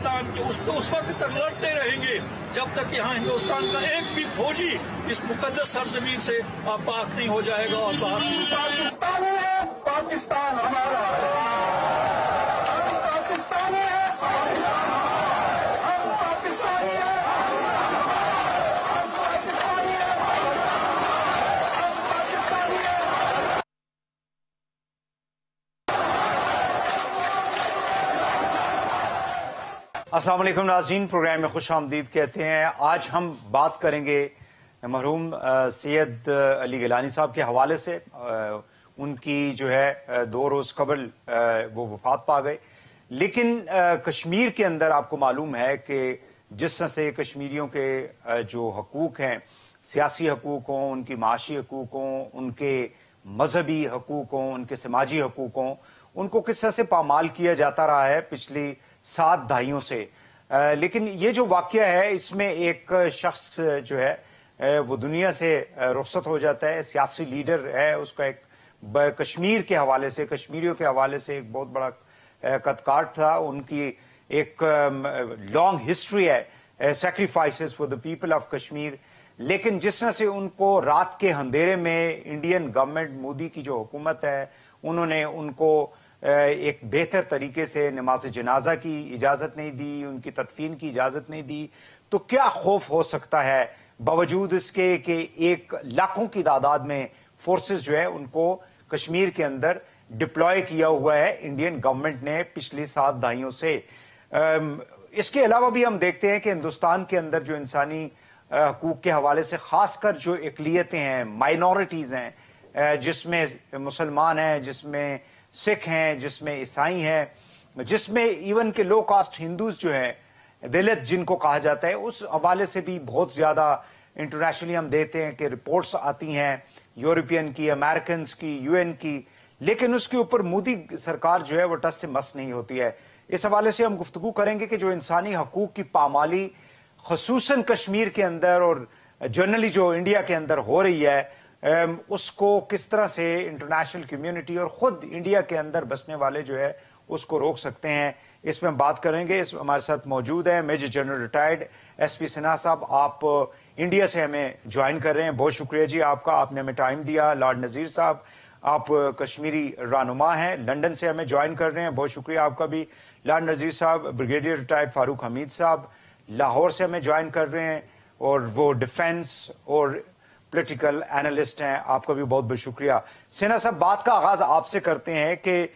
पाकिस्तान के उस वक्त तक लड़ते रहेंगे जब तक यहाँ हिंदुस्तान का एक भी फौजी इस मुकद्दस सरजमीन से पाक नहीं हो जाएगा और पाकिस्तान है, पाकिस्तान हमारा है, हम पाकिस्तानी है, हम पाकिस्तानी है, हम पाकिस्तानी है, हम पाकिस्तानी है। अस्सलाम वालेकुम नाज़रीन, प्रोग्राम में खुश आमदीद कहते हैं। आज हम बात करेंगे मरहूम सैयद अली गिलानी साहब के हवाले से। उनकी जो है 2 रोज कबल वो वफात पा गए, लेकिन कश्मीर के अंदर आपको मालूम है कि जिस तरह से कश्मीरियों के जो हकूक हैं, सियासी हकूक हों, उनकी माशी हकूक हों, उनके मजहबी हकूक हों, उनके समाजी हकूक हों, उनको किस तरह से पामाल किया जाता रहा है पिछली 7 दहाइयों से। लेकिन ये जो वाकया है, इसमें एक शख्स जो है वो दुनिया से रुखसत हो जाता है। सियासी लीडर है, उसका एक कश्मीर के हवाले से, कश्मीरियों के हवाले से एक बहुत बड़ा कदकाठ था। उनकी एक लॉन्ग हिस्ट्री है sacrifices for the people of Kashmir. लेकिन जिस तरह से उनको रात के अंधेरे में इंडियन गवर्नमेंट, मोदी की जो हुकूमत है, उन्होंने उनको एक बेहतर तरीके से नमाज जनाजा की इजाजत नहीं दी, उनकी तदफीन की इजाजत नहीं दी, तो क्या खौफ हो सकता है बावजूद इसके कि 1 लाखों की तादाद में फोर्सेस जो है उनको कश्मीर के अंदर डिप्लॉय किया हुआ है इंडियन गवर्नमेंट ने पिछली 7 दहाइयों से। इसके अलावा भी हम देखते हैं कि हिंदुस्तान के अंदर जो इंसानी हकूक के हवाले से खासकर जो इकलियतें हैं, माइनॉरिटीज हैं, जिसमें मुसलमान हैं, जिसमें सिख हैं, जिसमें ईसाई हैं, जिसमें इवन के लो कास्ट हिंदूज जो हैं, दलित जिनको कहा जाता है, उस हवाले से भी बहुत ज्यादा इंटरनेशनली हम देते हैं कि रिपोर्ट्स आती हैं, यूरोपियन की, अमेरिकन की, यूएन की, लेकिन उसके ऊपर मोदी सरकार जो है वो टस से मस नहीं होती है। इस हवाले से हम गुफ्तगू करेंगे कि जो इंसानी हकूक की पामाली खसूसन कश्मीर के अंदर और जनरली जो इंडिया के अंदर हो रही है, उसको किस तरह से इंटरनेशनल कम्युनिटी और खुद इंडिया के अंदर बसने वाले जो है उसको रोक सकते हैं, इसमें हम बात करेंगे। हमारे साथ मौजूद है major general retired SP Sinha साहब। आप इंडिया से हमें ज्वाइन कर रहे हैं, बहुत शुक्रिया जी आपका, आपने हमें टाइम दिया। लॉर्ड नजीर साहब, आप कश्मीरी रहनुमा हैं, लंदन से हमें ज्वाइन कर रहे हैं, बहुत शुक्रिया आपका भी। लॉर्ड नजीर साहब, ब्रिगेडियर रिटायर्ड फारूक हमीद साहब लाहौर से हमें ज्वाइन कर रहे हैं, और वो डिफेंस और पॉलिटिकल एनालिस्ट हैं, आपका भी बहुत बहुत शुक्रिया। सिन्हा साहब, बात का आगाज आपसे करते हैं कि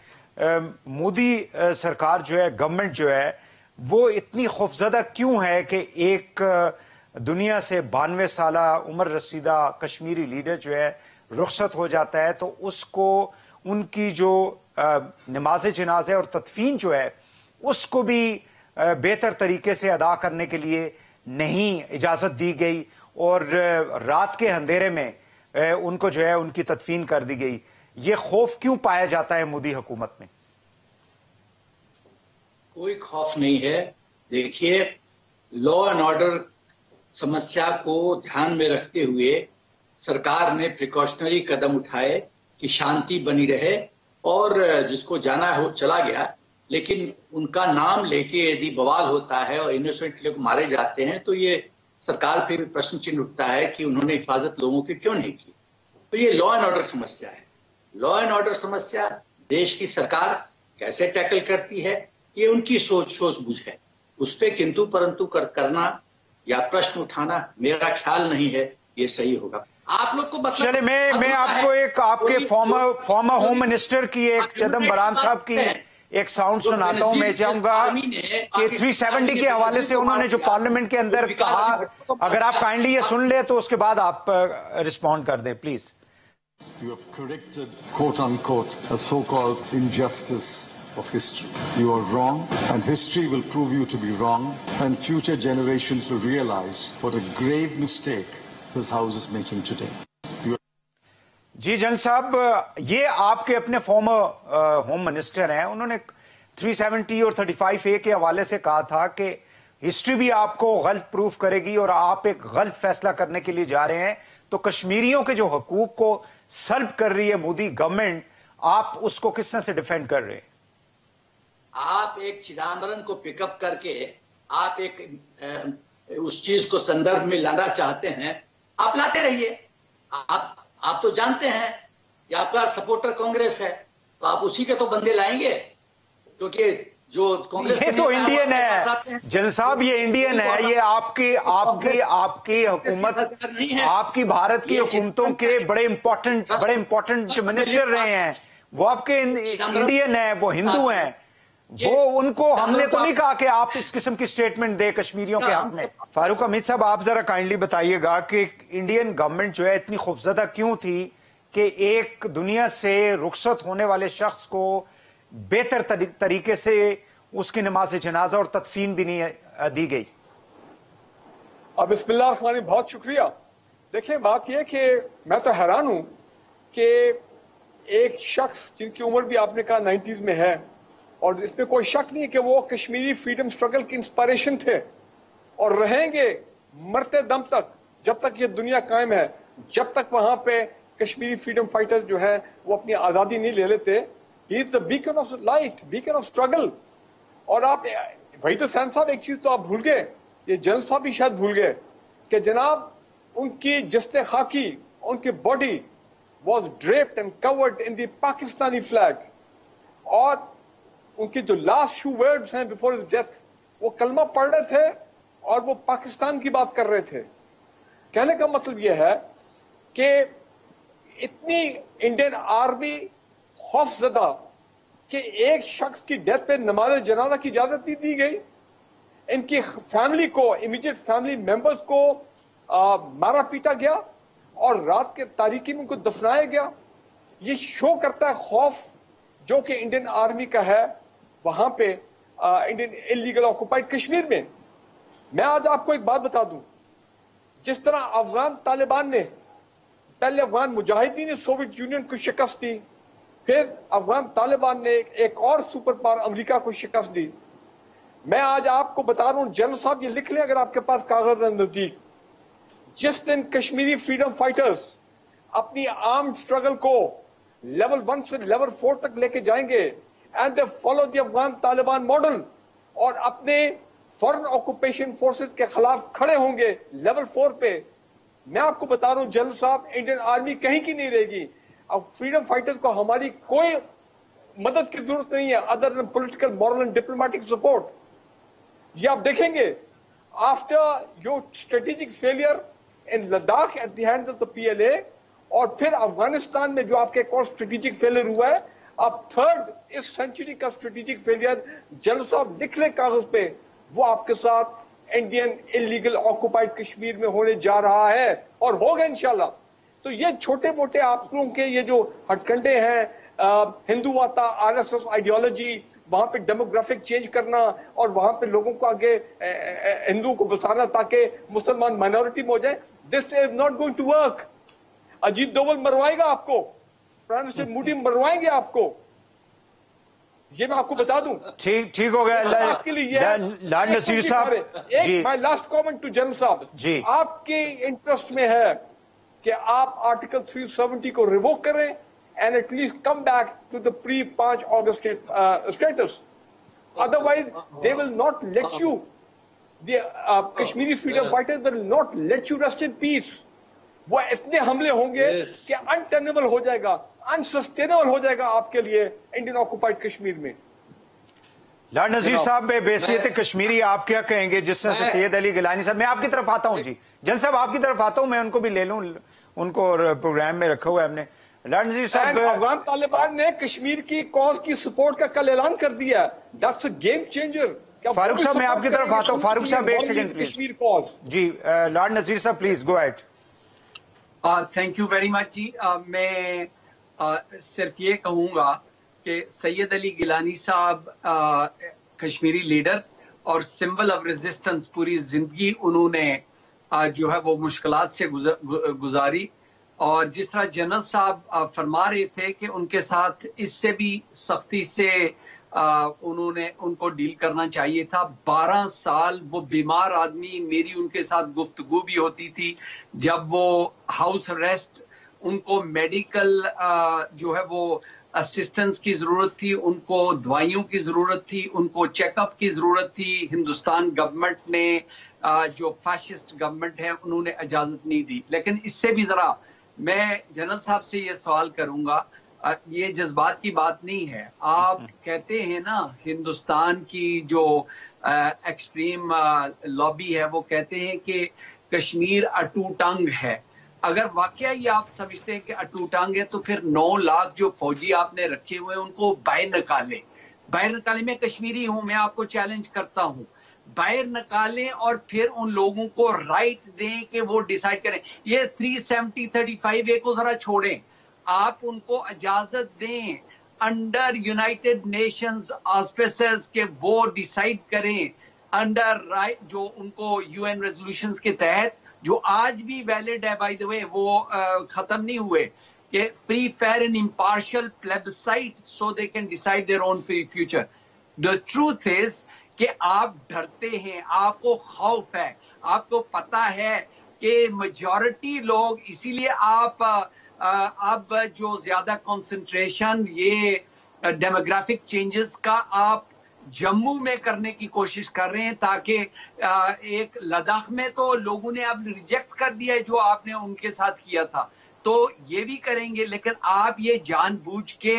मोदी सरकार जो है, गवर्नमेंट जो है, वो इतनी खौफजदा क्यों है कि एक दुनिया से 92 साला उम्र रसीदा कश्मीरी लीडर जो है रुखसत हो जाता है, तो उसको उनकी जो नमाज जनाजा और तदफीन जो है उसको भी बेहतर तरीके से अदा करने के लिए नहीं इजाजत दी गई, और रात के अंधेरे में उनको जो है उनकी तदफीन कर दी गई। ये खौफ क्यों पाया जाता है मोदी हुकूमत में? कोई खौफ नहीं है। देखिए, लॉ एंड ऑर्डर समस्या को ध्यान में रखते हुए सरकार ने प्रिकॉशनरी कदम उठाए कि शांति बनी रहे, और जिसको जाना हो चला गया, लेकिन उनका नाम लेके यदि बवाल होता है और इनोसेंट लोग मारे जाते हैं तो ये सरकार पे भी प्रश्न चिन्ह उठता है कि उन्होंने हिफाजत लोगों की क्यों नहीं की। तो ये लॉ एंड ऑर्डर समस्या है। लॉ एंड ऑर्डर समस्या देश की सरकार कैसे टैकल करती है, ये उनकी सूझबूझ है। उस पर किंतु परंतु करना या प्रश्न उठाना मेरा ख्याल नहीं है ये सही होगा। आप लोग को मतलब, चले मैं आपको एक आपके फॉर्मर होम मिनिस्टर की एक चदम बराम साहब की एक साउंड सुनाता हूं। मैं चाहूंगा कि 370 के हवाले से उन्होंने जो पार्लियामेंट के अंदर कहा, अगर आप काइंडली ये सुन ले तो उसके बाद आप रिस्पॉन्ड कर दें please. You have corrected, quote unquote, a so-called injustice of history. You are wrong, and history will prove you to be wrong, and future generations will realize what a grave mistake this House is making today. जी जन साहब, ये आपके अपने farmer home minister हैं, उन्होंने 370 और 35A के हवाले से कहा था कि हिस्ट्री भी आपको गलत प्रूफ करेगी और आप एक गलत फैसला करने के लिए जा रहे हैं। तो कश्मीरियों के जो हकूक को सल्ब कर रही है मोदी गवर्नमेंट, आप उसको किस तरह से डिफेंड कर रहे हैं? आप एक चिदम्बरम को पिकअप करके आप एक उस चीज को संदर्भ में लाना चाहते हैं, आप लाते रहिए। आप तो जानते हैं कि आपका सपोर्टर कांग्रेस है, तो आप उसी के तो बंदे लाएंगे, क्योंकि जो कांग्रेस ये तो इंडियन है जल साहब, ये इंडियन है, ये आपकी हुकूमत, आपकी भारत की हुकूमतों के बड़े इंपॉर्टेंट मिनिस्टर रहे हैं, वो आपके इंडियन है, वो हिंदू हैं, वो उनको हमने तो नहीं कहा कि आप इस किस्म की स्टेटमेंट दे कश्मीरियों के हक में। फारूक हमीद साहब, आप जरा काइंडली बताइएगा कि इंडियन गवर्नमेंट जो है इतनी खौफजदा क्यों थी कि एक दुनिया से रुखसत होने वाले शख्स को बेहतर तरीके से उसकी नमाज जनाजा और तदफीन भी नहीं दी गई? अब बिस्मिल्लाह रहमान, बहुत शुक्रिया। देखिए, बात यह कि मैं तो हैरान हूं कि एक शख्स जिनकी उम्र भी आपने कहा 90s में है, और इसमें कोई शक नहीं है कि वो कश्मीरी फ्रीडम स्ट्रगल की इंस्पिरेशन थे और रहेंगे मरते दम तक, जब तक ये दुनिया कायम है, जब तक वहां पे कश्मीरी फ्रीडम फाइटर्स जो है वो अपनी आजादी नहीं ले लेते। He is the beacon of light, beacon of struggle. और आप वही तो सैन साहब, एक चीज तो आप भूल गए, ये जनरल साहब भी शायद भूल गए कि जनाब उनकी जस्ते खाकी, उनकी body was draped and covered in the Pakistani flag, और उनकी जो लास्ट फ्यू वर्ड्स हैं बिफोर हिज डेथ, वो कलमा पढ़ रहे थे और वो पाकिस्तान की बात कर रहे थे। कहने का मतलब यह है कि इतनी इंडियन आर्मी खौफजदा कि एक शख्स की डेथ पे नमाज जनाजा की इजाजत नहीं दी गई, इनकी फैमिली को, इमीडिएट फैमिली मेंबर्स को मारा पीटा गया और रात के तारीकी में उनको दफनाया गया। ये शो करता है खौफ जो कि इंडियन आर्मी का है वहां पे इंडियन इलीगल ऑक्युपाइड कश्मीर में। मैं आज आपको एक बात बता दूं, जिस तरह अफगान तालिबान ने, पहले अफगान मुजाहिदीन ने सोवियत यूनियन को शिकस्त दी, फिर अफगान तालिबान ने एक और सुपर पावर अमेरिका को शिकस्त दी। मैं आज आपको बता रहा हूं, जनरल साहब ये लिख लें अगर आपके पास कागज है नजदीक, जिस दिन कश्मीरी फ्रीडम फाइटर्स अपनी आर्म्ड स्ट्रगल को लेवल 1 से लेवल 4 तक लेके जाएंगे and they follow the Afghan Taliban model और अपने फॉरेन ऑक्यूपेशन फोर्सेस के खिलाफ खड़े होंगे लेवल 4 पे, मैं आपको बता रहा हूं जनरल साहब, इंडियन आर्मी कहीं की नहीं रहेगी। अब फ्रीडम फाइटर्स को हमारी कोई मदद की जरूरत नहीं है other than political, moral and diplomatic support. ये आप देखेंगे after your strategic failure in Ladakh at the hands of the PLA, और फिर अफगानिस्तान में जो आपके एक और स्ट्रेटेजिक फेलियर हुआ है, अब थर्ड इस सेंचुरी का स्ट्रेटेजिक फेलियर जनरल साहब लिख ले कागज पे, वो आपके साथ इंडियन इलीगल ऑक्युपाइड कश्मीर में होने जा रहा है और होगा इंशाल्लाह। तो ये छोटे मोटे आप लोगों के ये जो हटकंडे हैं, हिंदूवाता, RSS आइडियोलॉजी, वहां पे डेमोग्राफिक चेंज करना और वहां पे लोगों को आगे हिंदुओं को बसाना ताकि मुसलमान माइनॉरिटी में हो जाए, this is not going to work. Ajit Doval मरवाएगा आपको, प्राइम मिनिस्टर मोदी मरवाएंगे आपको, ये मैं आपको बता दूं। ठीक हो गया आपके लिए लाड नसीर साहब। एक my last comment to general साहब जी, आपके इंटरेस्ट में है कि आप आर्टिकल 370 को रिवोक करें and at least come back to the pre 5 August status, otherwise they will not let you, the Kashmiri freedom fighters will not let you rest in peace. वो इतने हमले होंगे कि अनटेनेबल हो जाएगा, अनसस्टेनेबल हो जाएगा आपके लिए इंडियन ऑक्युपाइड कश्मीर में। लाड नजीर साहब, बेसियत कश्मीरी आप क्या कहेंगे जिस तरह से सैयद अली गिलानी साहब, मैं आपकी तरफ आता हूं जी, जन साहब आपकी तरफ आता हूं, मैं उनको भी ले लूं, उनको प्रोग्राम में रखा हुआ है हमने। लाड नजीर साहब, अफगान तालिबान ने कश्मीर की कॉज की सपोर्ट का कल ऐलान कर दिया, that's a game changer. Farooq sahab मैं आपकी तरफ आता हूं, फारूक साहब एक second please. Kashmir cause ji, Lad Nazir sahab please go ahead. Thank you very much ji. मैं सिर्फ ये कहूंगा कि सैयद अली गिलानी साहब कश्मीरी लीडर और सिंबल ऑफ रेजिस्टेंस, पूरी जिंदगी उन्होंने जो है वो मुश्किलात से गुजारी, और जिस तरह जनरल साहब फरमा रहे थे कि उनके साथ इससे भी सख्ती से उनको डील करना चाहिए था। 12 साल वो बीमार आदमी, मेरी उनके साथ गुफ्तगू भी होती थी जब वो हाउस अरेस्ट, उनको मेडिकल जो है वो असिस्टेंस की जरूरत थी, उनको दवाइयों की जरूरत थी, उनको चेकअप की जरूरत थी। हिंदुस्तान गवर्नमेंट ने जो फैशिस्ट गवर्नमेंट है उन्होंने इजाजत नहीं दी। लेकिन इससे भी जरा मैं जनरल साहब से ये सवाल करूंगा, ये जज्बात की बात नहीं है। आप कहते हैं ना हिंदुस्तान की जो एक्सट्रीम लॉबी है वो कहते हैं कि कश्मीर अटूट अंग है। अगर वाकया ही आप समझते हैं कि अटूट अंग है तो फिर 9 लाख जो फौजी आपने रखे हुए हैं उनको बाहर निकालें। बाहर निकालें, मैं कश्मीरी हूं, मैं आपको चैलेंज करता हूं, बाहर निकालें और फिर उन लोगों को राइट दें कि वो डिसाइड करें। ये 370-35 ए को जरा छोड़ें, आप उनको इजाजत दें अंडर यूनाइटेड नेशंस ऑस्पिसेस के वो डिसाइड करें अंडर राइट जो उनको यूएन रेजोल्यूशंस के तहत जो आज भी वैलिड है, बाय द वे वो खत्म नहीं हुए, कि free fair and impartial plebiscite so they can decide their own future. The truth is कि आप डरते हैं, आपको खौफ है, आपको पता है कि मेजॉरिटी लोग, इसीलिए आप अब जो ज्यादा कंसंट्रेशन ये डेमोग्राफिक चेंजेस का आप जम्मू में करने की कोशिश कर रहे हैं, ताकि एक लद्दाख में तो लोगों ने अब रिजेक्ट कर दिया है जो आपने उनके साथ किया था, तो ये भी करेंगे। लेकिन आप ये जानबूझ के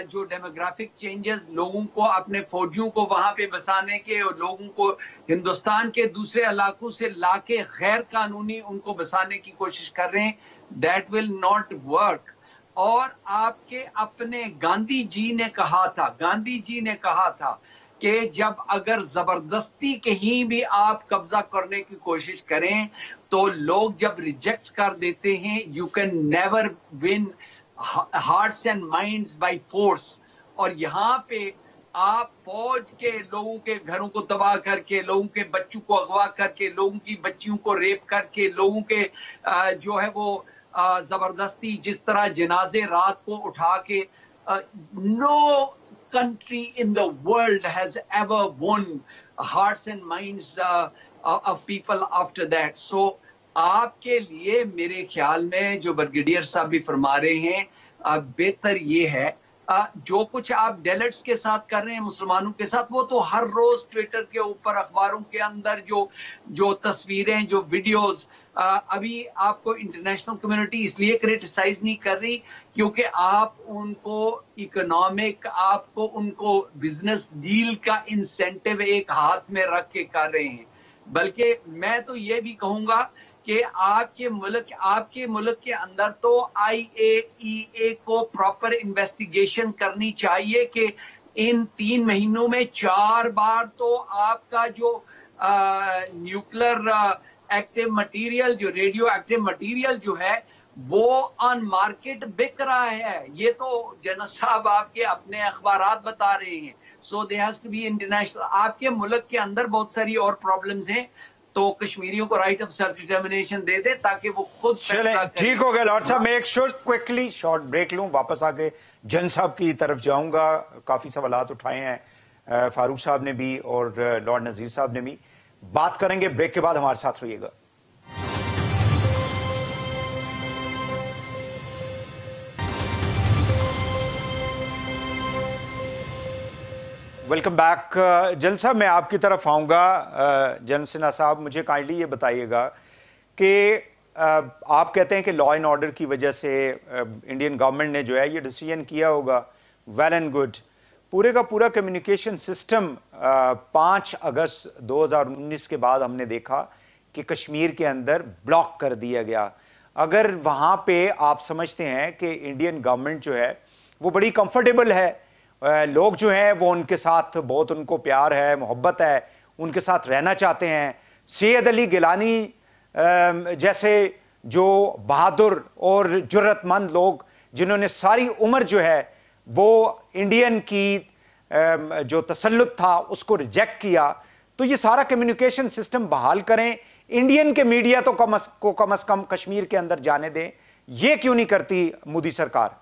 जो डेमोग्राफिक चेंजेस, लोगों को अपने फौजियों को वहां पे बसाने के और लोगों को हिंदुस्तान के दूसरे इलाकों से लाके गैर कानूनी उनको बसाने की कोशिश कर रहे हैं, दैट विल नॉट वर्क। और आपके अपने गांधी जी ने कहा था कि जब अगर जबरदस्ती कहीं भी आप कब्जा करने की कोशिश करें तो लोग जब रिजेक्ट कर देते हैं, you can never win hearts and minds by force. और यहाँ पे आप फौज के लोगों के घरों को तबाह करके, लोगों के बच्चों को अगवा करके, लोगों की बच्चियों को रेप करके, लोगों के जो है वो जबरदस्ती जिस तरह जनाजे रात को उठा के, no country in the world has ever won hearts and minds of people after that. So आपके लिए मेरे ख्याल में जो ब्रिगेडियर साहब भी फरमा रहे हैं, बेहतर ये है जो कुछ आप डेलेट्स के साथ कर रहे हैं, मुसलमानों के साथ, वो तो हर रोज ट्विटर के ऊपर, अखबारों के अंदर जो तस्वीरें, जो वीडियोस, अभी आपको इंटरनेशनल कम्युनिटी इसलिए क्रिटिसाइज नहीं कर रही क्योंकि आप उनको इकोनॉमिक, आपको उनको बिजनेस डील का इंसेंटिव एक हाथ में रख के कर रहे हैं। बल्कि मैं तो ये भी कहूंगा कि आपके मुल्क के अंदर तो IAEA को प्रॉपर इन्वेस्टिगेशन करनी चाहिए कि इन 3 महीनों में 4 बार तो आपका जो न्यूक्लियर एक्टिव मटेरियल, जो रेडियो एक्टिव मटेरियल जो है वो ऑन मार्केट बिक रहा है। ये तो जनरल साहब आपके अपने अखबारात बता रहे हैं। So they has to be international. आपके मुल्क के अंदर बहुत सारी और प्रॉब्लम्स हैं, तो कश्मीरियों को राइट ऑफ सेल्फ डिटर्मिनेशन दे दे ताकि वो खुद फैसला करें। ठीक हो गया लॉर्ड साहब, मैं एक शॉर्ट ब्रेक लूं, वापस आके जन साहब की तरफ जाऊंगा। काफी सवालात उठाए हैं फारूक साहब ने भी और लॉर्ड नजीर साहब ने भी। बात करेंगे ब्रेक के बाद, हमारे साथ रहिएगा। Welcome back. जन साहब, मैं आपकी तरफ आऊँगा। जन सिन्हा साहब, मुझे काइंडली ये बताइएगा कि आप कहते हैं कि लॉ एंड ऑर्डर की वजह से इंडियन गवर्नमेंट ने जो है ये डिसीजन किया होगा, वेल एंड गुड। पूरे का पूरा कम्युनिकेशन सिस्टम 5 अगस्त 2019 के बाद हमने देखा कि कश्मीर के अंदर ब्लॉक कर दिया गया। अगर वहाँ पे आप समझते हैं कि इंडियन गवर्नमेंट जो है वो बड़ी कंफर्टेबल है, लोग जो हैं वो उनके साथ बहुत, उनको प्यार है, मोहब्बत है, उनके साथ रहना चाहते हैं, सैयद अली गिलानी जैसे जो बहादुर और जुर्रतमंद लोग जिन्होंने सारी उम्र जो है वो इंडियन की जो तसल्लुत था उसको रिजेक्ट किया, तो ये सारा कम्युनिकेशन सिस्टम बहाल करें। इंडियन के मीडिया तो कम अज कम कश्मीर के अंदर जाने दें। ये क्यों नहीं करती मोदी सरकार?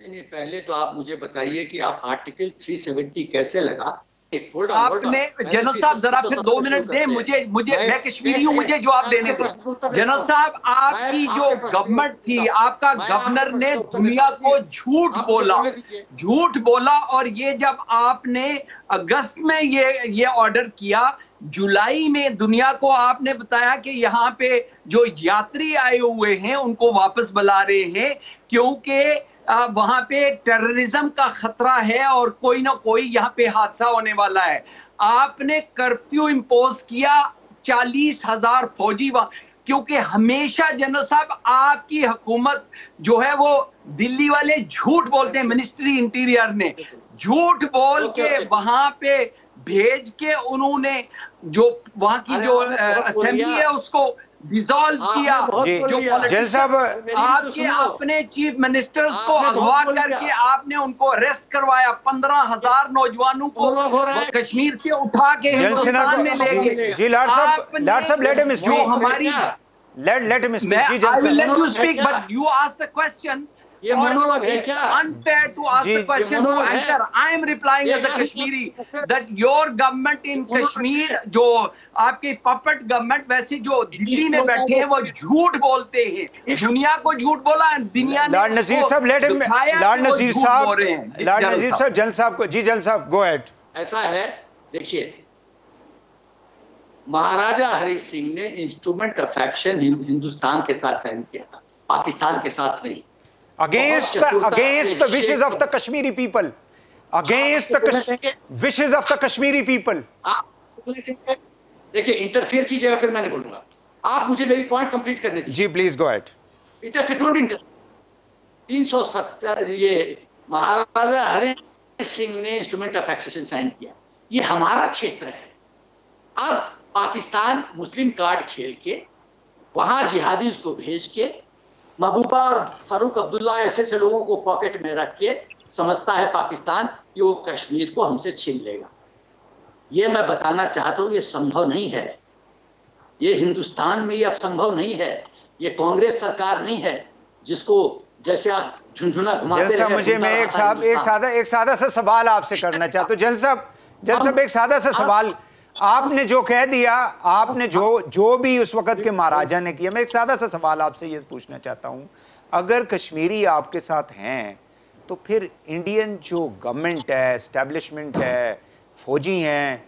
नहीं, पहले तो आप मुझे बताइए कि आप आर्टिकल 370 कैसे लगा आपने जनरल साहब जरा फिर 2 मिनट दें मुझे मैं कश्मीरी हूं, मुझे जवाब देने दें। जनरल साहब, आपकी जो गवर्नमेंट थी, आपका गवर्नर ने दुनिया को झूठ बोला और ये जब आपने अगस्त में ये ऑर्डर किया, जुलाई में दुनिया को आपने बताया कि यहाँ पे जो यात्री आए हुए हैं उनको वापस बुला रहे हैं क्योंकि वहां पे टेररिज्म का खतरा है और कोई ना कोई यहाँ पे हादसा होने वाला है। आपने कर्फ्यू इंपोज किया, 40,000 फौजी क्योंकि हमेशा जनरल साहब आपकी हुकूमत जो है वो दिल्ली वाले झूठ बोलते हैं, मिनिस्ट्री इंटीरियर ने झूठ बोल के वहां पे भेज के उन्होंने जो वहां की जो असेंबली है उसको डिसॉल्व किया। जेल साहब, आपके अपने चीफ मिनिस्टर्स को अगवा करके आपने उनको अरेस्ट करवाया, 15,000 नौजवानों को कश्मीर से उठा के हिंदुस्तान में ले गए। जी लॉर्ड साहब, लेट हिम स्पीक। हमारी लेट हिम स्पीक। जी I will let you speak, but you ask the question. ये मोनोलॉग है It's क्या? unfair to ask the question to anchor. I am replying as a Kashmiri that your government in Kashmir, जो आपकी puppet government वैसे जो दिल्ली में बैठे हैं वो झूठ बोलते हैं, दुनिया को झूठ बोला, दुनिया ने लॉर्ड नजीर साहब, लेट हिम। लॉर्ड नजीर साहब, जल साहब को, जी जल साहब गो अहेड। ऐसा है, देखिए, महाराजा हरि सिंह ने इंस्ट्रूमेंट ऑफ एक्शन हिंदुस्तान के साथ साइन किया था, पाकिस्तान के साथ नहीं। Against the wishes of the Kashmiri people. Against the wishes of the Kashmiri people. देखिए, इंटरफेयर कीजिएगा फिर मैंने बोलूंगा। आप मुझे मेरी पॉइंट कंप्लीट करने दीजिए। जी प्लीज गो अहेड। इंटरफेयर 370 ये महाराजा हरि सिंह ने इंस्ट्रूमेंट ऑफ एक्सेशन साइन किया, ये हमारा क्षेत्र है। अब पाकिस्तान मुस्लिम कार्ड खेल के वहां जिहादी को भेज के महबूबा और फारूक अब्दुल्ला ऐसे लोगों को पॉकेट में रख के समझता है पाकिस्तान कि वो कश्मीर को हमसे छीन लेगा। ये मैं बताना चाहता हूँ, ये संभव नहीं है। ये हिंदुस्तान में ये अब संभव नहीं है। ये कांग्रेस सरकार नहीं है जिसको जैसे आप झुनझुना घुमाते रहे। मुझे मैं एक सादा सा सवाल आपसे करना चाहता हूँ। जल साहब एक सादा सा सवाल, आपने जो कह दिया, आपने जो भी उस वक्त के महाराजा ने किया, मैं एक सादा सा सवाल आपसे ये पूछना चाहता हूं, अगर कश्मीरी आपके साथ हैं तो फिर इंडियन जो गवर्नमेंट है, एस्टेब्लिशमेंट है, फौजी हैं,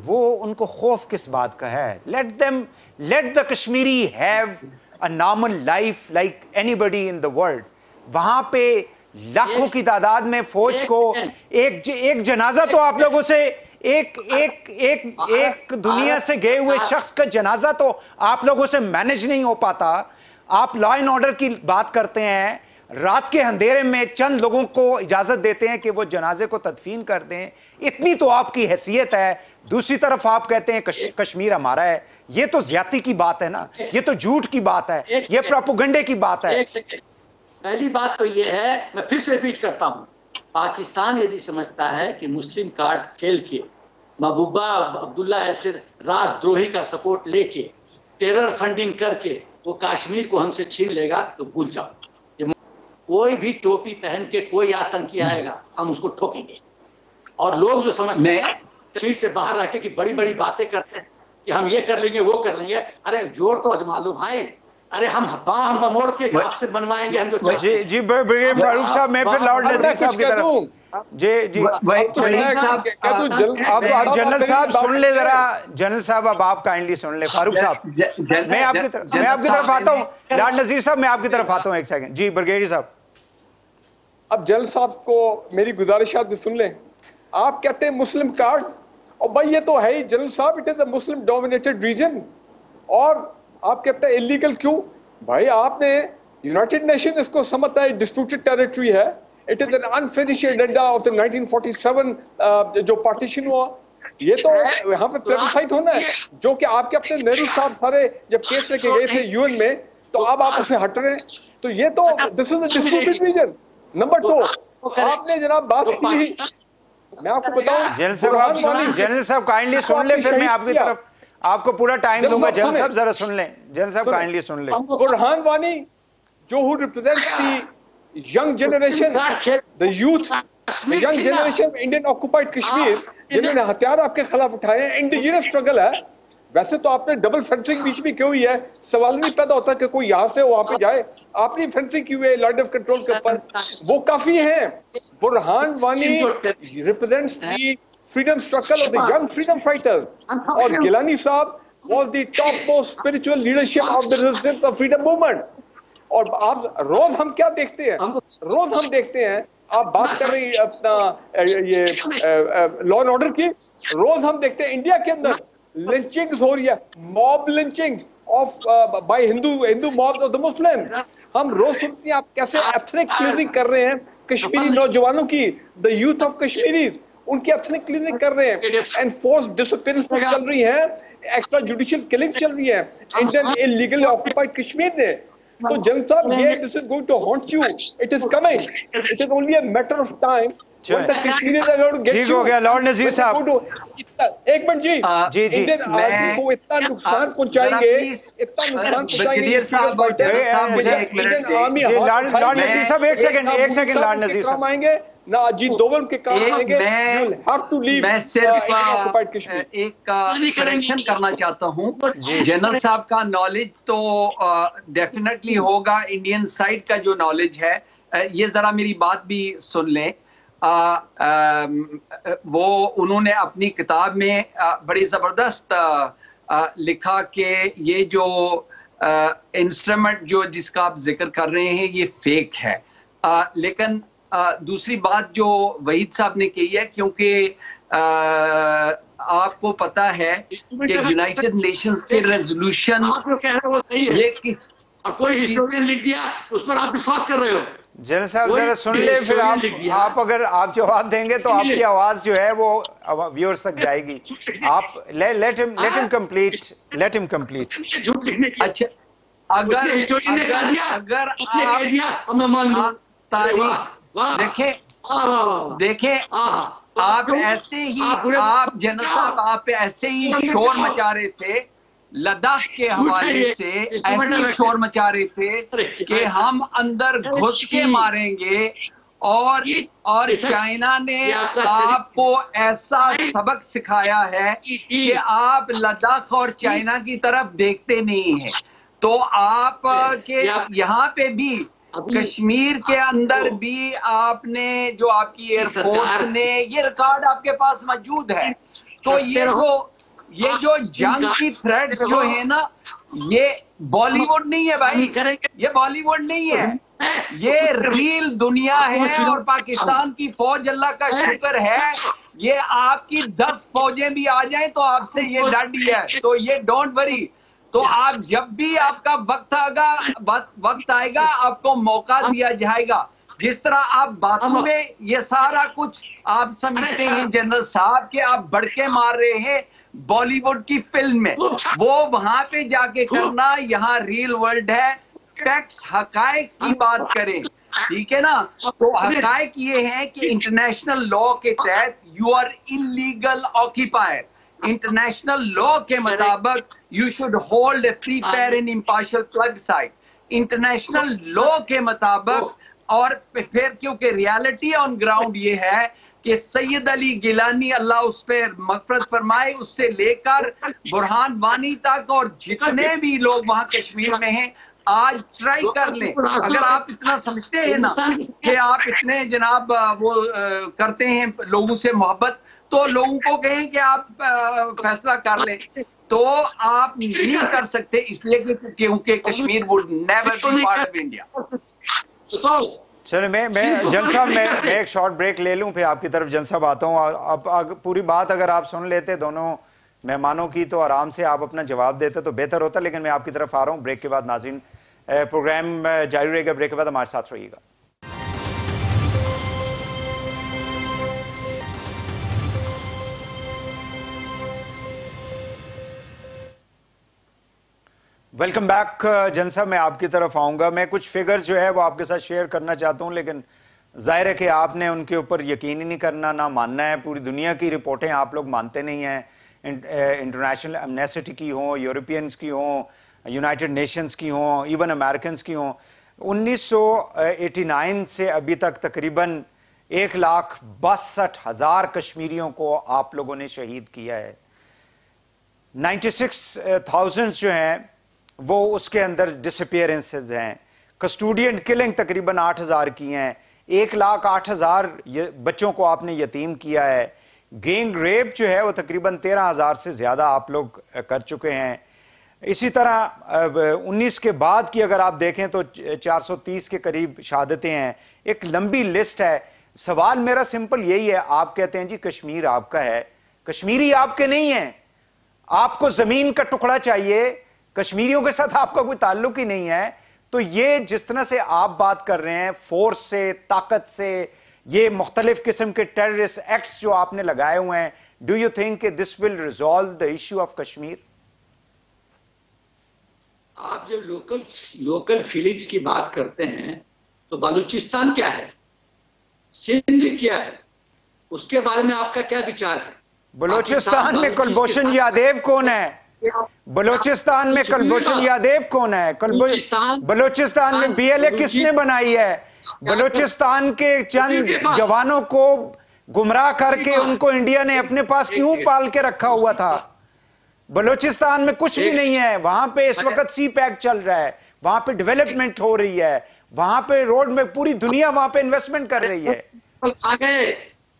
वो उनको खौफ किस बात का है? Let the Kashmiri have a normal life like anybody in the world. वहां पे लाखों की तादाद में फौज को एक जनाजा तो आप लोगों से एक दुनिया से गए हुए शख्स का जनाजा तो आप लोगों से मैनेज नहीं हो पाता। आप लॉ एंड ऑर्डर की बात करते हैं, रात के अंधेरे में चंद लोगों को इजाजत देते हैं कि वो जनाजे को तदफीन कर दें, इतनी तो आपकी हैसियत है। दूसरी तरफ आप कहते हैं कश्मीर हमारा है। ये तो ज्यादती की बात है ना, ये तो झूठ की बात है, ये प्रोपेगेंडे की बात है। पहली बात तो ये है, मैं फिर से रिपीट करता हूं, पाकिस्तान यदि समझता है कि मुस्लिम कार्ड खेल के महबूबा अब्दुल्ला ऐसे राष्ट्रद्रोही का सपोर्ट लेके टेरर फंडिंग करके वो कश्मीर को हमसे छीन लेगा, तो भूल जाओ। कोई भी टोपी पहन के कोई आतंकी आएगा, हम उसको ठोकेंगे। और लोग जो समझते हैं कश्मीर से बाहर आके कि बड़ी बड़ी बातें करते हैं कि हम ये कर लेंगे वो कर लेंगे, अरे जोर तो अजमा लो भाई। अरे हम मोड़ के आपसे बनवाएंगे हम जो। जी ब्रिगेडियर फारूक साहब, मैं फिर लॉर्ड नजीर साहब की तरफ। जी अब जनरल साहब सुन ले जरा, जनरल साहब अब आप काइंडली सुन ले। फारूक साहब मैं आपकी तरफ आता हूँ। लॉर्ड नजीर साहब मैं आपकी तरफ आता हूँ, एक सेकंड। जी ब्रिगेडियर साहब, अब जनरल साहब को मेरी गुजारिशात भी सुन लें। आप कहते हैं मुस्लिम कार्ड, और भाई ये तो है ही जनरल साहब, it is a Muslim dominated region. और आप कहते हैं इलीगल क्यों? भाई आपने यूनाइटेड नेशन इसको समझता है डिस्प्यूटेड टेरिटरी है। It is an unfinished agenda of the 1947 जो पार्टीशन हुआ, ये तो यहाँ पे प्लेबिसाइट होना है, जो कि आपके अपने नेहरू साहब सारे जब केस लेके गए थे यूएन में, तो अब आप उससे हट रहे हैं। तो ये तो this is a disputed region. Number 2, आपने जनाब बात की, मैं आपको बताऊं, जनरल साहब काइंडली सुन ले, फिर मैं आपकी तरफ आपको पूरा टाइम दूंगा। जनरल साहब जरा सुन लें, जनरल साहब काइंडली सुन लें। बुरहान वानी जो who represents the young generation, the youth, the young generation of Indian occupied Kashmir, जिन्होंने हथियार आपके खिलाफ उठाए हैं, इंडिजिनस स्ट्रगल है। वैसे तो आपने डबल फेंसिंग बीच में क्यों हुई है, सवाल नहीं पैदा होता कि कोई यहाँ से वहां पे जाए। आपने फेंसिंग की हुई है लॉर्ड ऑफ कंट्रोल के ऊपर, वो काफी है। Burhan Wani represents the freedom struggle of the young freedom fighter, और गिलानी साहब was the topmost spiritual leadership of the resistance of freedom movement। और आप रोज हम क्या देखते हैं, रोज हम देखते हैं, आप बात कर रही अपना ये लॉ एंड ऑर्डर की, रोज हम देखते हैं इंडिया के अंदर लिंचिंग्स हो रही है, mob lynchings of by Hindu mob of the Muslim. हम रोज सुनते हैं आप कैसे एथनिक क्लीनिंग कर रहे हैं कश्मीरी नौजवानों की, द यूथ ऑफ कश्मीरी, उनकी एथनिक क्लीनिंग कर रहे हैं, एनफोर्स डिसअपीयरेंस चल रही है, एक्स्ट्रा जुडिशियल किलिंग चल रही है इंडियन इलीगली ऑक्युपाइड कश्मीर ने। So Jan साहब, this is going to haunt you. It is coming. It is only a matter of time when the Kashmiris are going to get you. ठीक हो गया Lord नजीर साहब। एक मिनट जी, Indian army को इतना नुकसान पहुंचाएंगे, इतना नुकसार पहुंचाएंगे इंडियन आर्मी। लॉर्ड नजीर साहब एक सेकंड लॉर्ड नजीर साहब आएंगे ना अजीत डोभाल के काम आएंगे। मैं सिर्फ एक करेक्शन करना चाहता हूँ। जनरल साहब का नॉलेज तो डेफिनेटली होगा, इंडियन साइड का जो नॉलेज है, ये जरा मेरी बात भी सुन लें। वो उन्होंने अपनी किताब में बड़ी जबरदस्त लिखा कि ये जो इंस्ट्रूमेंट जो जिसका आप जिक्र कर रहे हैं ये फेक है। लेकिन दूसरी बात जो वहीद साहब ने कही है, क्योंकि आपको पता है कि यूनाइटेड नेशंस के रेजोल्यूशन ये किस कोई हिस्टोरियन लिख दिया उस पर आप विश्वास कर रहे हो। जनरल साहब जरा सुन ले, फिर आप अगर आप जवाब देंगे तो आपकी आवाज जो है वो व्यूअर्स तक जाएगी। आप लेट हिम कंप्लीट। अच्छा, अगर देखें आप ऐसे ही आप जनरल साहब आप ऐसे ही शोर मचा रहे थे लद्दाख के हवाले से, ऐसे ही शोर मचा रहे थे कि हम अंदर घुस के मारेंगे, और चाइना ने आपको ऐसा सबक सिखाया है कि आप लद्दाख और चाइना की तरफ देखते नहीं हैं। तो आप के यहाँ पे भी कश्मीर के अंदर भी आपने जो आपकी एयरफोर्स ने, ये रिकॉर्ड आपके पास मौजूद है। तो ये जो जंग की थ्रेड्स जो है ना, ये बॉलीवुड नहीं है भाई, ये बॉलीवुड नहीं है, ये रियल दुनिया है। और पाकिस्तान की फौज, अल्लाह का शुक्र है, ये आपकी 10 फौजें भी आ जाएं तो आपसे ये डरी है। तो ये डोंट वरी। तो आप जब भी आपका वक्त आएगा आपको मौका दिया जाएगा। जिस तरह आप बातों में ये सारा कुछ आप समझते हैं जनरल साहब के आप बढ़के मार रहे हैं बॉलीवुड की फिल्म में, वो वहां पे जाके करना, यहाँ रियल वर्ल्ड है, फैक्ट्स हकायक की बात करें, ठीक है ना। तो हकायक ये है कि इंटरनेशनल लॉ के तहत you are illegal occupier. International law के मुताबिक you should hold a free fair and impartial plebiscite. International law के मुताबिक, और फिर क्योंकि रियलिटी ऑन ग्राउंड ये है कि सैयद अली गिलानी अल्लाह उस पर मगफरत फरमाए, उससे लेकर बुरहान वानी तक और जितने भी लोग वहां कश्मीर में हैं, आज ट्राई कर लें। अगर आप इतना समझते हैं ना कि आप इतने जनाब वो करते हैं लोगों से मोहब्बत, तो लोगों को कहें कि आप फैसला कर लें, तो आप नहीं कर सकते, इसलिए क्योंकि Kashmir would never be part of India. चलो मैं जन साहब मैं एक शॉर्ट ब्रेक ले लूं, फिर आपकी तरफ जन साहब आता हूं। और अब पूरी बात अगर आप सुन लेते दोनों मेहमानों की तो आराम से आप अपना जवाब देते तो बेहतर होता। लेकिन मैं आपकी तरफ आ रहा हूं ब्रेक के बाद। नाज़रीन, प्रोग्राम जारी रहेगा, ब्रेक के बाद हमारे साथ रहिएगा। वेलकम बैक जन साहब, मैं आपकी तरफ आऊंगा। मैं कुछ फिगर्स जो है वो आपके साथ शेयर करना चाहता हूं, लेकिन जाहिर है कि आपने उनके ऊपर यकीन ही नहीं करना, ना मानना है। पूरी दुनिया की रिपोर्टें आप लोग मानते नहीं हैं, इंटरनेशनल एमनेस्टी की हों, यूरोपियंस की हों, यूनाइटेड नेशंस की हों, इवन अमेरिकन की हों। 1989 से अभी तक तकरीबन 1,62,000 कश्मीरियों को आप लोगों ने शहीद किया है। 96,000 जो हैं वो उसके अंदर डिसअपियरेंसेस हैं। कस्टोडियन किलिंग तकरीबन 8,000 की हैं। 1,08,000 बच्चों को आपने यतीम किया है। गैंग रेप जो है वो तकरीबन 13,000 से ज्यादा आप लोग कर चुके हैं। इसी तरह 19 के बाद की अगर आप देखें तो 430 के करीब शहादतें हैं। एक लंबी लिस्ट है। सवाल मेरा सिंपल यही है, आप कहते हैं जी कश्मीर आपका है, कश्मीरी आपके नहीं है, आपको जमीन का टुकड़ा चाहिए, कश्मीरियों के साथ आपका कोई ताल्लुक ही नहीं है। तो ये जिस तरह से आप बात कर रहे हैं फोर्स से, ताकत से, ये मुख्तलिफ किस्म के टेररिस्ट एक्ट्स जो आपने लगाए हुए हैं, do you think this will resolve the issue of Kashmir? आप जब लोकल फीलिंग्स की बात करते हैं तो बलूचिस्तान क्या है, सिंध क्या है, उसके बारे में आपका क्या विचार है? बलूचिस्तान में कुलभूषण यादव कौन है? बलूचिस्तान में कुलभूषण यादव कौन है? बलूचिस्तान में बीएलए किसने बनाई है? बलूचिस्तान के चंद जवानों को गुमराह करके उनको इंडिया ने अपने पास क्यों पाल के रखा हुआ था? बलूचिस्तान में कुछ भी नहीं है। वहां पे इस वक्त सी पैक चल रहा है, वहां पे डेवलपमेंट हो रही है, वहां पे रोड में पूरी दुनिया वहां पे इन्वेस्टमेंट कर रही है।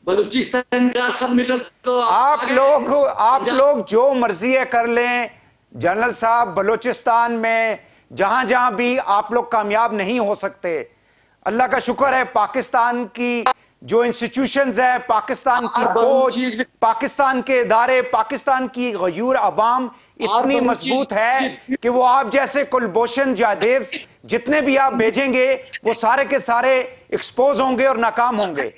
बलूचिस्तान का सब मिडल तो आप लोग जो मर्जी है कर लें जनरल साहब। बलूचिस्तान में जहां जहां भी आप लोग कामयाब नहीं हो सकते, अल्लाह का शुक्र है पाकिस्तान की जो इंस्टीट्यूशंस है, पाकिस्तान की फौज, पाकिस्तान के इदारे, पाकिस्तान की गयूर अवाम इतनी मजबूत है कि वो आप जैसे कुलभूषण यादव जितने भी आप भेजेंगे वो सारे के सारे एक्सपोज होंगे और नाकाम होंगे।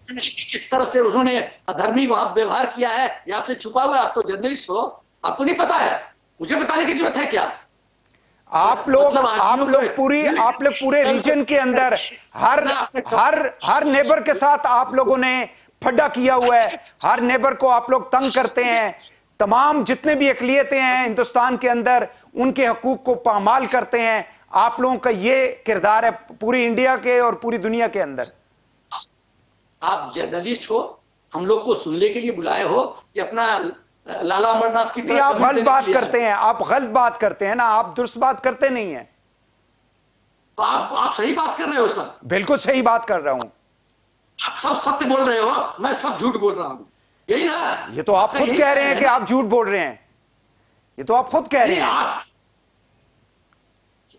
किस तरह से उन्होंने अधर्मी व्यवहार किया है ये आपसे छुपा हुआ है। आप तो जर्नलिस्ट हो, आपको नहीं पता है, मुझे बताने की जरूरत है क्या? आप लोग पूरे रीजन के अंदर हर नेबर के साथ आप लोगों ने फड्डा किया हुआ है। हर नेबर को आप लोग तंग करते हैं। तमाम जितने भी अकलियतें हैं हिंदुस्तान के अंदर उनके हकूक को पामाल करते हैं। आप लोगों का ये किरदार है पूरी इंडिया के और पूरी दुनिया के अंदर। आप जर्नलिस्ट हो, हम लोग को सुनने के लिए बुलाए हो कि अपना लाला अमरनाथ की आप गलत बात करते हैं, आप गलत बात करते हैं ना, आप दुरुस्त बात करते नहीं है। तो आप सही बात कर रहे हो सर? बिल्कुल सही बात कर रहा हूं। आप सब सत्य बोल रहे हो, मैं सब झूठ बोल रहा हूं, यही ना? ये तो आप खुद कह रहे हैं कि आप झूठ बोल रहे हैं। ये तो आप खुद कह रहे हैं।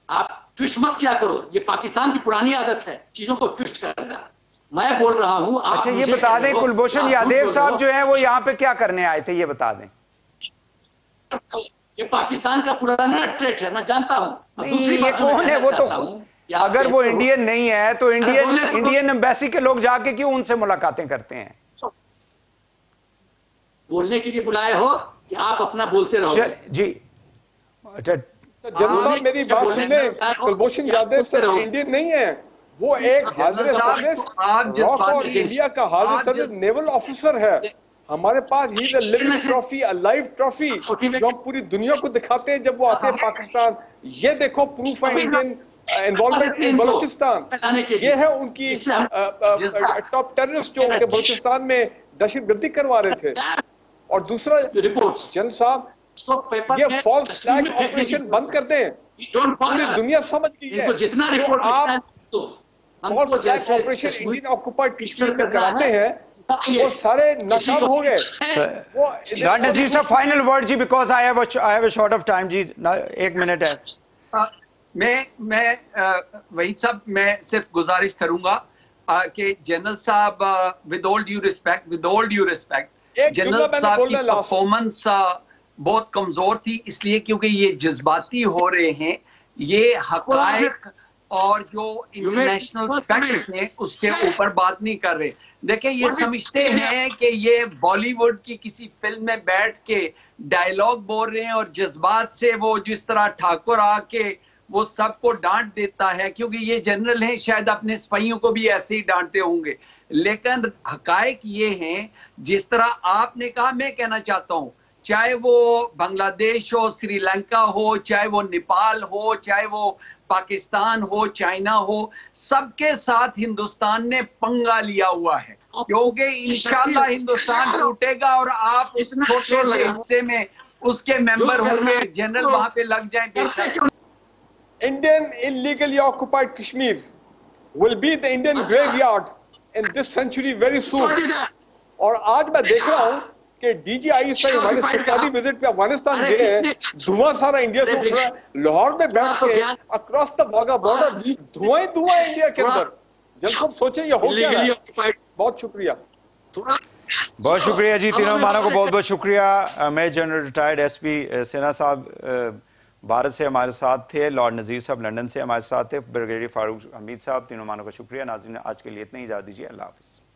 आप ट्विस्ट मत क्या करो, ये पाकिस्तान की पुरानी आदत है चीजों को ट्विस्ट करना। मैं बोल रहा हूं। अच्छा ये बता दें कुलभूषण यादव साहब जो हैं वो यहाँ पे क्या करने आए थे, ये बता दें। ये पाकिस्तान का पुराना ट्रेट है, मैं जानता हूं। ये कौन है? वो तो अगर वो इंडियन नहीं है तो इंडियन एम्बेसी के लोग जाके क्यों उनसे मुलाकातें करते हैं? बोलने के लिए बुलाए हो कि आप अपना बोलते रहो जी। जनरल साहब मेरी बात सुने, कुलभूषण यादव सर इंडियन नहीं है, वो एक हाजिर सर्विस रॉक और इंडिया का हाजिर सर्विस नेवल ऑफिसर है। हमारे पास he is a living trophy, a live trophy जो हम पूरी दुनिया को दिखाते हैं जब वो आते हैं पाकिस्तान। ये देखो प्रूफ है इंडियन इन्वॉल्वमेंट इन बलूचिस्तान। ये है उनकी टॉप टेररिस्ट जो उनके बलूचिस्तान में दहशतगर्दी करवा रहे थे। और दूसरा जनरल साहब, ये फॉल्स फ्लैग ऑपरेशन बंद कर दें, पूरी दुनिया समझ गई है। जितना रिपोर्ट आप false flag operation Indian occupied Kashmir में कराते हैं वो सारे नाकाम हो गए। नजीर साहब फाइनल वर्ड जी, because I have a short of time जी, 1 मिनट है। मैं वहीद साहब मैं सिर्फ गुजारिश करूंगा कि जनरल साहब with all due respect general साहब की परफॉर्मेंस बहुत कमजोर थी, इसलिए क्योंकि ये जज्बाती हो रहे हैं, ये हकायक और जो इंटरनेशनल फैक्ट्स हैं उसके ऊपर बात नहीं कर रहे। देखिए ये समझते हैं कि ये बॉलीवुड की किसी फिल्म में बैठ के डायलॉग बोल रहे हैं और जज्बात से वो जिस तरह ठाकुर आके वो सबको डांट देता है, क्योंकि ये जनरल हैं, शायद अपने सिपाहियों को भी ऐसे ही डांटते होंगे। लेकिन हकायक ये हैं, जिस तरह आपने कहा, मैं कहना चाहता हूं चाहे वो बांग्लादेश हो, श्रीलंका हो, चाहे वो नेपाल हो, चाहे वो पाकिस्तान हो, चाइना हो, सबके साथ हिंदुस्तान ने पंगा लिया हुआ है, क्योंकि इंशाल्लाह हिंदुस्तान टूटेगा और आप इस छोटे से हिस्से में उसके मेंबर होंगे, जनरल वहां पे लग जाए बेशक। Indian illegally occupied Kashmir will be the Indian graveyard in this century very soon. और आज मैं देख रहा हूँ कि DGI से हमारे सरकारी विजिट पे अफगानिस्तान गए हैं, धुआं सारा इंडिया से उठ रहा है। लाहौर में बैठ के अक्रॉस द वाघा बॉर्डर धुआं ही धुआं है इंडिया के अंदर। जब सब सोचे ये हो क्या है। बहुत शुक्रिया। बहुत शुक्रिया जी, तीनों मानों को बहुत बहुत शुक्रिया। मैं जनरल रिटायर्ड SP सेना साहब भारत से हमारे साथ थे, लॉर्ड नज़ीर साहब लंदन से हमारे साथ थे, ब्रिगेडियर फारूक हमीद साहब, तीनों मानों का शुक्रिया। नाज़रीन आज के लिए इतना ही, इजाज़त दीजिए, अल्लाह हाफ़िज़।